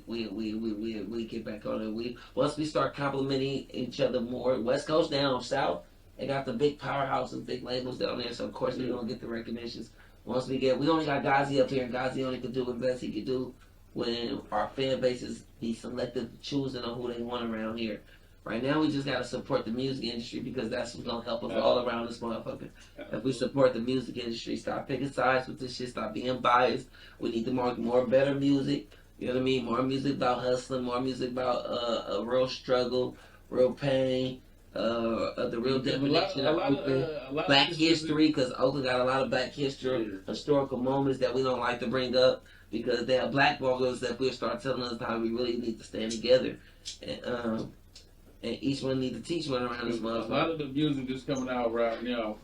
we get back on it. We once we start complimenting each other more, West Coast down south, they got the big powerhouses, big labels down there. So of course we gonna get the recognitions. Once we only got Ghazi up here, and Ghazi only could do what best he could do when our fan bases be selective, choosing on who they want around here. Right now, we just gotta support the music industry because that's what's gonna help us all around this motherfucker. If we support the music industry, stop picking sides with this shit, stop being biased. We need to market more better music. You know what I mean? More music about hustling, more music about a real struggle, real pain, the real definition of Oakland. Black history, because Oakland got a lot of black history, historical moments that we don't like to bring up because they have blackballed us that we'll start telling us how we really need to stand together. And each one need to teach one around this motherfucker. A lot of the music that's coming out right now,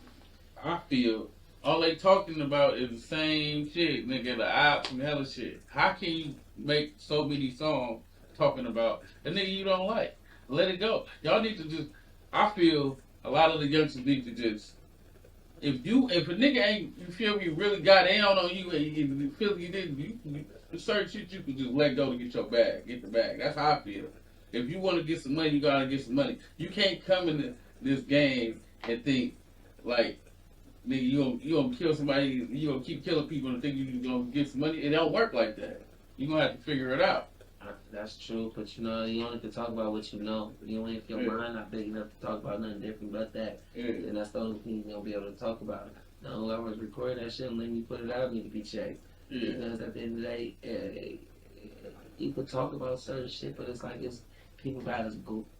I feel all they talking about is the same shit, nigga, the ops and hella shit. How can you make so many songs talking about a nigga you don't like? Let it go. Y'all need to just, I feel a lot of the youngsters need to just, if a nigga ain't, you feel me, really got down on you and you feel you didn't, certain shit you can just let go to get your bag, get the bag. That's how I feel. If you want to get some money, you gotta get some money. You can't come into this game and think like, nigga, you gonna kill somebody, you gonna keep killing people and think you gonna get some money. It don't work like that. You gonna have to figure it out. That's true, but you know, you only can talk about what you know. You only if your mind not big enough to talk about nothing different but that. And that's the only thing you're gonna be able to talk about. Now, whoever's recording that shit and letting me put it out need to be checked. Because at the end of the day, you could talk about certain shit, but it's like people gotta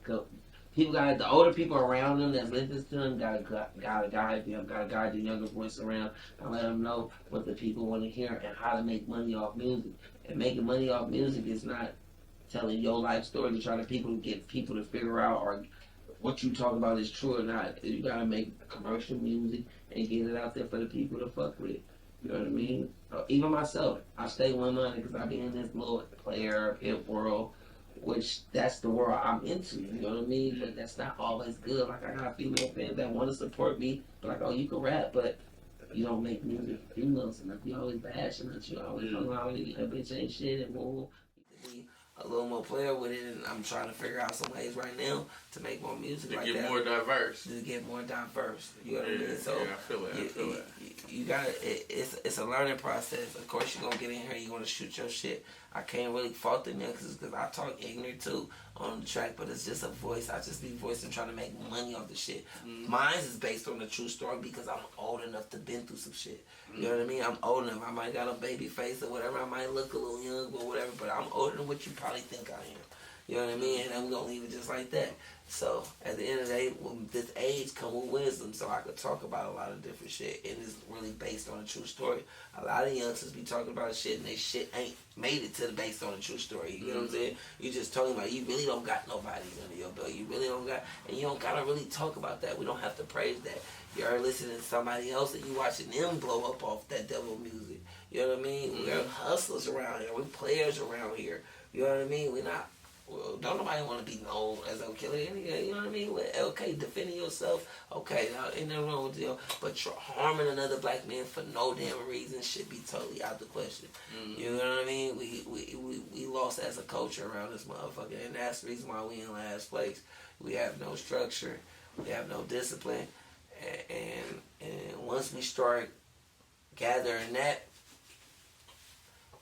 go. People got the older people around them that's listening to them gotta guide them, gotta guide the younger voice around and let them know what the people want to hear and how to make money off music. And making money off music is not telling your life story to try to get people to figure out or what you talk about is true or not. You gotta make commercial music and get it out there for the people to fuck with. You know what I mean? Even myself, I stay one-minded because I be in this little player hip world, which that's the world I'm into. You know what I mean? But that's not always good. Like I got female fans that want to support me, but like, oh, you can rap, but you don't make music for females enough. You always bashing us. You always talking about that bitch ain't shit and move. A little more player with it, and I'm trying to figure out some ways right now to make more music like that. To get more diverse. To get more diverse. You know what I mean? So I feel it. You got it's a learning process. Of course, you're gonna get in here. You're gonna shoot your shit. I can't really fault the niggas because I talk ignorant too on the track, but it's just a voice. I just be voicing trying to make money off the shit. Mine is based on a true story because I'm old enough to been through some shit. You know what I mean? I'm old enough. I might got a baby face or whatever. I might look a little young or whatever, but I'm older than what you probably think I am. You know what I mean? And I'm gonna leave it just like that. So at the end of the day, with this age come with wisdom, so I could talk about a lot of different shit, and it's really based on a true story. A lot of youngsters be talking about shit, and they shit ain't made it to the based on a true story. You know what I'm saying? You just talking about you really don't got nobody under your belt. You really don't got, and you don't gotta really talk about that. We don't have to praise that. You're listening to somebody else, and you watching them blow up off that devil music. You know what I mean? We're hustlers around here. We're players around here. You know what I mean? We're not. Well, don't nobody want to be known as a killer. You know what I mean? Well, okay, defending yourself, okay, ain't nothing wrong with you. But harming another black man for no damn reason should be totally out the question. You know what I mean? We lost as a culture around this motherfucker, and that's the reason why we in last place. We have no structure, we have no discipline, and once we start gathering that,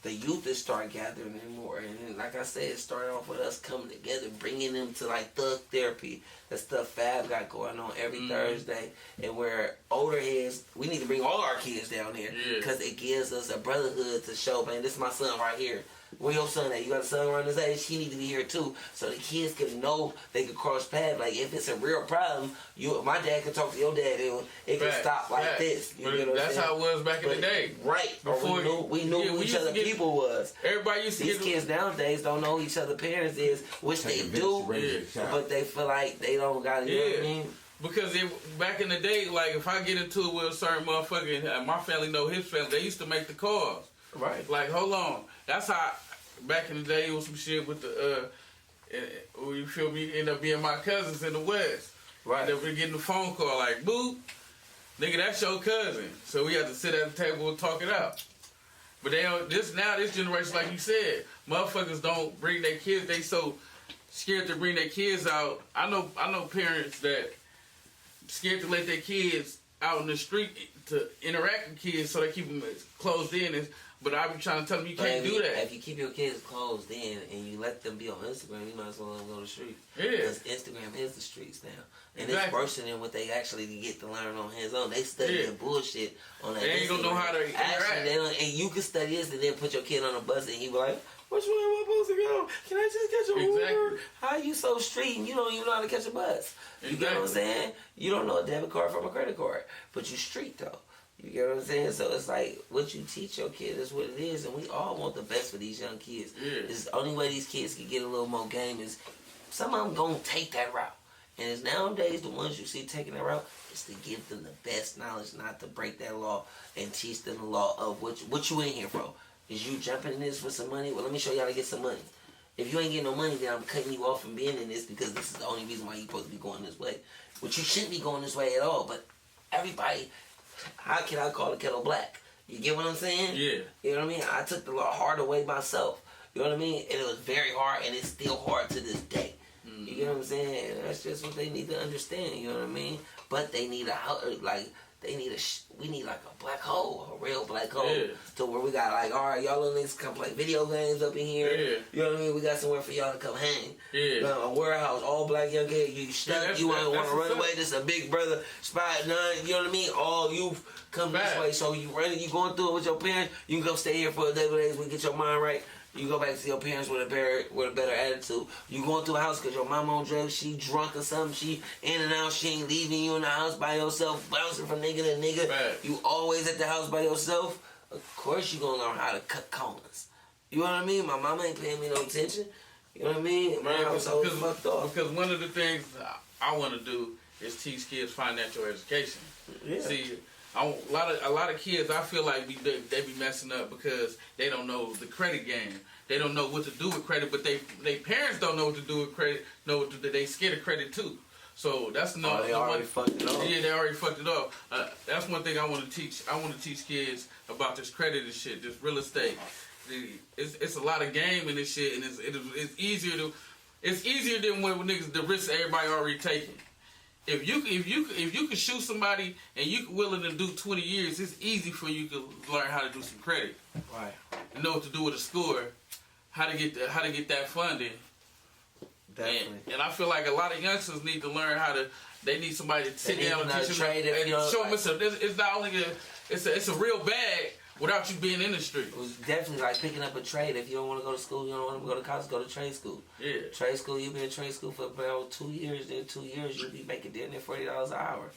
the youth is start gathering them more. And like I said, it started off with us coming together, bringing them to like thug therapy. The stuff Fab got going on every Thursday. And where older heads, we need to bring all our kids down here because it gives us a brotherhood to show, man, this is my son right here. Where your son at? You got a son around his age? He need to be here too. So the kids can know they can cross paths. Like if it's a real problem, my dad can talk to your dad and it can stop like this. You know what that's how it was back in the day. Right. Before we knew who each other people was. Everybody used to These kids nowadays don't know who each other parents is, which they do, but they feel like they don't got it. You know what I mean? Because back in the day, like if I get into it with a certain motherfucker and my family know his family, they used to make the calls. Right. Like, hold on. That's how, back in the day, it was some shit with the, you feel me, end up being my cousins in the West. Right. And they were getting the phone call like, boop, nigga, that's your cousin. So we had to sit at the table and talk it out. But they don't, this generation, like you said, motherfuckers don't bring their kids. They so scared to bring their kids out. I know parents that scared to let their kids out in the street to interact with kids, so they keep them closed in. But I be trying to tell them you can't do that. If you keep your kids closed in and you let them be on Instagram, you might as well let them go to the streets. Yeah. Because Instagram is the streets now. And Exactly. it's worse than what they actually get to learn on hands on. They study the bullshit on that. They ain't gonna know how to interact. Actually, they don't, and you can study this and then put your kid on a bus and he be like, which way am I supposed to go? Can I just catch a Uber? How you so street and you don't even know how to catch a bus? You get what I'm saying? You don't know a debit card from a credit card, but you street though. You get what I'm saying? So it's like what you teach your kid is what it is, and we all want the best for these young kids. Yeah. It's the only way these kids can get a little more game is some of them gonna take that route. And it's nowadays the ones you see taking that route is to give them the best knowledge, not to break that law and teach them the law of what you in here for. Is you jumping in this for some money? Well, let me show you how to get some money. If you ain't getting no money, then I'm cutting you off from being in this because this is the only reason why you're supposed to be going this way. But you shouldn't be going this way at all. But everybody, how can I call the kettle black? You get what I'm saying? Yeah. You know what I mean? I took the law harder way myself. You know what I mean? And it was very hard, and it's still hard to this day. You get what I'm saying? And that's just what they need to understand. You know what I mean? But they need we need like a black hole, a real black hole, to where we got like, all right, y'all little niggas come play video games up in here. Yeah. You know what I mean? We got somewhere for y'all to come hang. Yeah. You know, a warehouse, all black young kids. You stuck, you want to run away. This a big brother spot, none. You know what I mean? All you come this way, so you running, you going through it with your parents. You can go stay here for a day, we get your mind right. You go back to your parents with a better attitude. You going through a house because your mama on drugs, she drunk or something, she in and out, she ain't leaving you in the house by yourself, bouncing from nigga to nigga. Right. You always at the house by yourself. Of course you gonna learn how to cut corners. You know what I mean? My mama ain't paying me no attention. You know what I mean? My household is fucked off. Because one of the things I want to do is teach kids financial education. Yeah. See, a lot of kids, I feel like they be messing up because they don't know the credit game. They don't know what to do with credit, but they parents don't know what to do with credit. They scared of credit too. So that's they already fucked it up. Yeah, they already fucked it up. That's one thing I want to teach. I want to teach kids about this credit and shit, this real estate. It's a lot of game in this shit, and it's easier than when niggas the risks everybody already taking. If you can shoot somebody and you willing to do 20 years, it's easy for you to learn how to do some credit. Right. You know what to do with a score, how to get that funding. Definitely. And I feel like a lot of youngsters need to learn they need somebody to sit down and teach them and show them it's not only it's a real bag without you being in the street. It was definitely like picking up a trade. If you don't want to go to school, you don't want to go to college, go to trade school. Yeah. Trade school, you've been in trade school for about 2 years. Then 2 years, you'll be making damn near $40 an hour.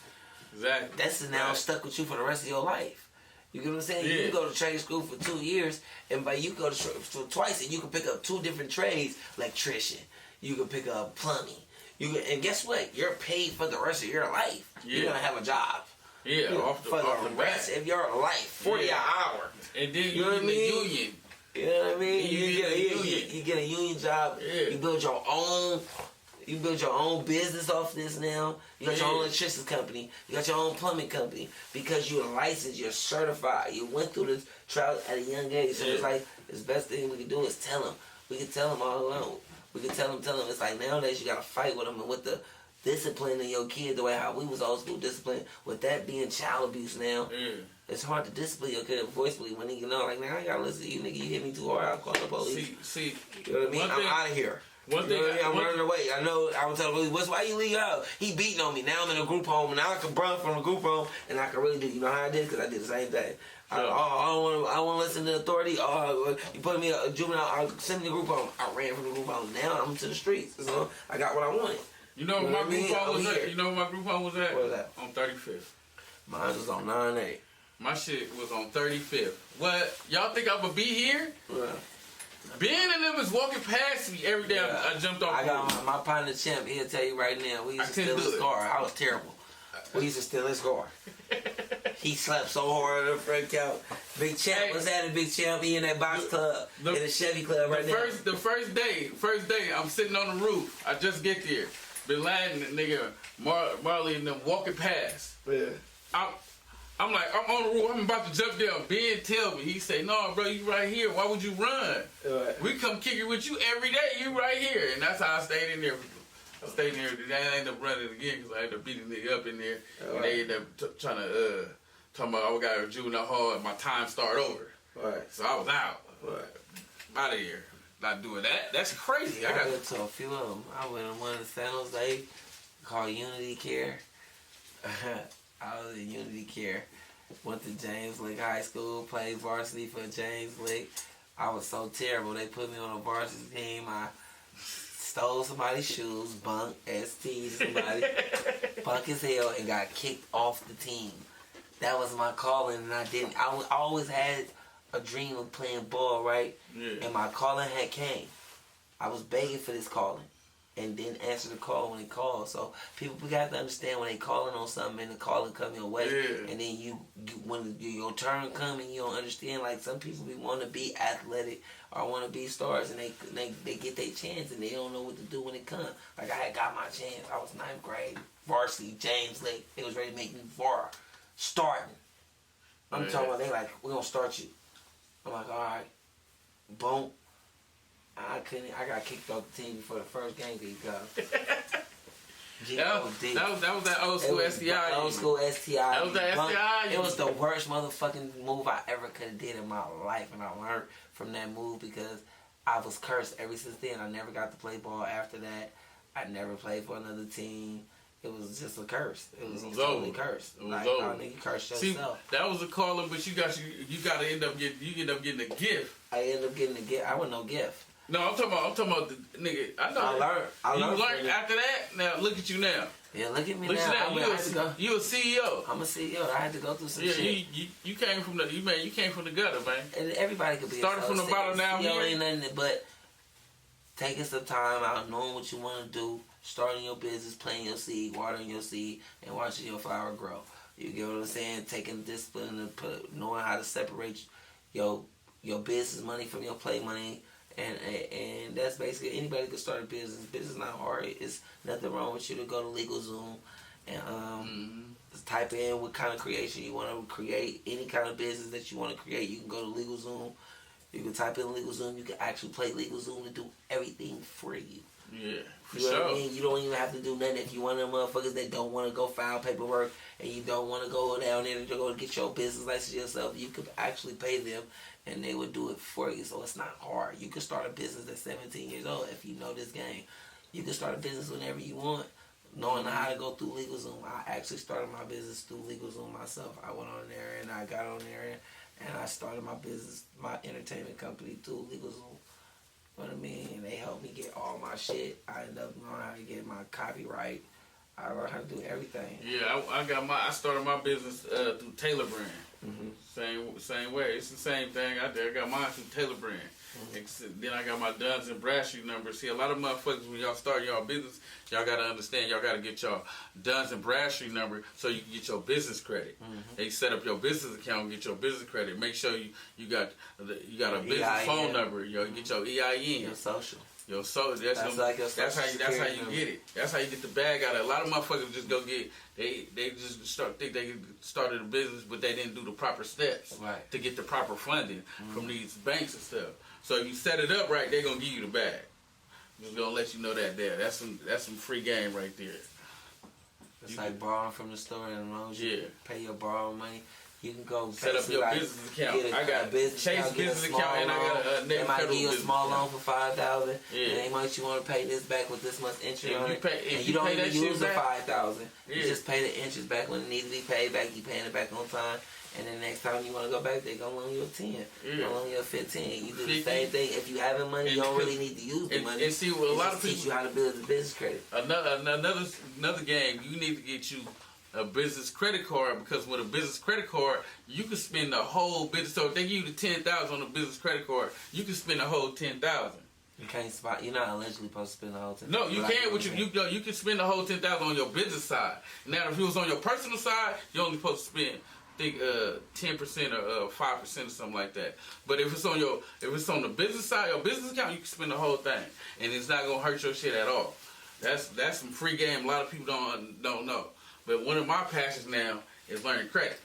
Exactly. That's now stuck with you for the rest of your life. You get what I'm saying? Yeah. You can go to trade school for 2 years, and by you go to twice, and you can pick up 2 different trades, electrician. You can pick up plumbing. And guess what? You're paid for the rest of your life. Yeah. You're gonna have a job. Yeah, off the rest of your life, 40 an hour. And then you know what I mean? Union. You know what I mean? You get a union job. Yeah. You build your own business off this now. You got your own electricity company. You got your own plumbing company because you're licensed. You're certified. You went through this trial at a young age. So it's like the best thing we can do is tell them. We can tell them all along. We can tell them. It's like nowadays you got to fight with them and with the discipline of your kid the way how we was old school discipline. With that being child abuse now, it's hard to discipline your kid forcefully when he like, now I gotta listen to you, nigga. You hit me too hard, I'll call the police. See, you know what I mean? I'm out of here. I'm running away. I know. I was telling the police, why you leave out? He beating on me. Now I'm in a group home, and now I can run from a group home, and I can really do. You know how I did? Because I did the same thing. Sure. I don't want to listen to the authority. You put me a juvenile. I'll send me to the group home. I ran from the group home. Now I'm to the streets. So I got what I wanted. You know where my group home was at? You know where my group home was at? Where was that? On 35th. Mine was on 9-8. My shit was on 35th. What? Y'all think I'm going to be here? Yeah. Ben and them was walking past me every day. I jumped off. I got my partner Champ. He'll tell you right now. We used to steal his car. I was terrible. We used to steal his car. He slept so hard on the front couch. Big Champ was at it. Big Champ. He in that box club. In the Chevy club right now. The first day, I'm sitting on the roof. I just get there. Bin Laden, nigga, Marley and them walking past. Yeah. I'm like, I'm on the roof. I'm about to jump down. Ben tell me. He say, no, bro, you right here. Why would you run? Right. We come kick it with you every day. You right here. And that's how I stayed in there. I stayed in there. I ended up running again because I ended up beating nigga up in there. Right. And they ended up trying to, talking about, I got a juvenile hall and my time start over. Right. So I was out. Right. Out of here. Not doing that. That's crazy. I went to a few of them. I went to one in San Jose called Unity Care. I was in Unity Care. Went to James Lick High School, played varsity for James Lick. I was so terrible. They put me on a varsity team. I stole somebody's shoes, bunked, ST somebody, bunk as hell, and got kicked off the team. That was my calling, and I didn't. I always had a dream of playing ball, right? Yeah. And my calling had came. I was begging for this calling, and didn't answer the call when it called. So people, we got to understand when they calling on something and the calling come your way, and then you when your turn come and you don't understand. Like some people want to be athletic or want to be stars, and they get their chance and they don't know what to do when it comes. Like I had got my chance. I was 9th grade varsity, James Lake. They was ready to make me VAR starting. I'm talking about they like, we're gonna start you. I'm like, all right, boom. I got kicked off the team before the first game because that was that old school STI. Old school STI. That was that STI. It was the worst motherfucking move I ever could have did in my life, and I learned from that move because I was cursed ever since then. I never got to play ball after that. I never played for another team. It was just a curse. It was totally cursed. It was over. You cursed yourself. See, that was a calling, but you got to end up getting a gift. I ended up getting a gift. I want no gift. No, I'm talking about the nigga. I know. I learned. You learned after that. Now look at you now. Yeah, look at me now. You a CEO. I'm a CEO. I had to go through some shit. You came from you came from the gutter, man. And everybody could be started from the bottom down here. Ain't nothing but taking some time out, knowing what you want to do, starting your business, planting your seed, watering your seed, and watching your flower grow. You get what I'm saying? Taking discipline and knowing how to separate your business money from your play money. And that's basically, anybody can start a business. Business is not hard. It's nothing wrong with you to go to LegalZoom and type in what kind of creation you want to create. Any kind of business that you want to create, you can go to LegalZoom. You can type in LegalZoom. You can actually play LegalZoom and do everything for you. Yeah, for you know sure. What I mean? You don't even have to do nothing. If you one of them motherfuckers that don't want to go file paperwork and you don't want to go down there to go get your business license yourself, you could actually pay them and they would do it for you. So it's not hard. You can start a business at 17 years old if you know this game. You can start a business whenever you want, knowing how to go through LegalZoom. I actually started my business through LegalZoom myself. I went on there and I got on there and I started my business, my entertainment company through LegalZoom. You know what I mean? And they helped me get all my shit. I ended up knowing how to get my copyright. I learned how to do everything. Yeah, I started my business through Taylor Brand. Same way. It's the same thing out there. I got mine through Taylor Brand. Then I got my Duns and Bradstreet number. See, a lot of motherfuckers, when y'all start y'all business, y'all got to understand, y'all got to get y'all Duns and Bradstreet number so you can get your business credit. They set up your business account and get your business credit. Make sure you got a business EIN. Phone number. You get your EIN. Your social. Your social. That's how you get it. That's how you get the bag out of it. A lot of motherfuckers just go get, they just think they started a business, but they didn't do the proper steps to get the proper funding from these banks and stuff. So if you set it up right, they're gonna give you the bag. Just gonna let you know that there. That's some free game right there. It's like borrowing from the store, and as long as you pay your borrowing money, you can go set up your business account. I got a Chase business account, and I got a they might give you a small loan for $5,000. And they might you want to pay this back with this much interest on it. And you don't even use the $5,000. You just pay the interest back when it needs to be paid back. You paying it back on time. And then next time you want to go back, they're going to loan you a 10. They're going to loan you a 15. You do the same thing. If you having money, you don't really need to use the money. And see, what a lot of people teach you how to build a business credit. Another game, you need to get you a business credit card, because with a business credit card, you can spend the whole business. So if they give you the $10,000 on a business credit card, you can spend the whole $10,000. You can't spot. You're not allegedly supposed to spend the whole $10,000. No, you can. You can spend the whole $10,000 on your business side. Now, if it was on your personal side, you're only supposed to spend, I think, 10% or 5% or something like that. But if it's on the business side, your business account, you can spend the whole thing, and it's not gonna hurt your shit at all. That's some free game. A lot of people don't know. But one of my passions now is learning credit.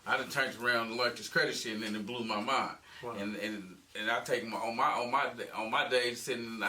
I done turned around and learned this credit shit, and then it blew my mind. Wow. And I take on my days sitting in the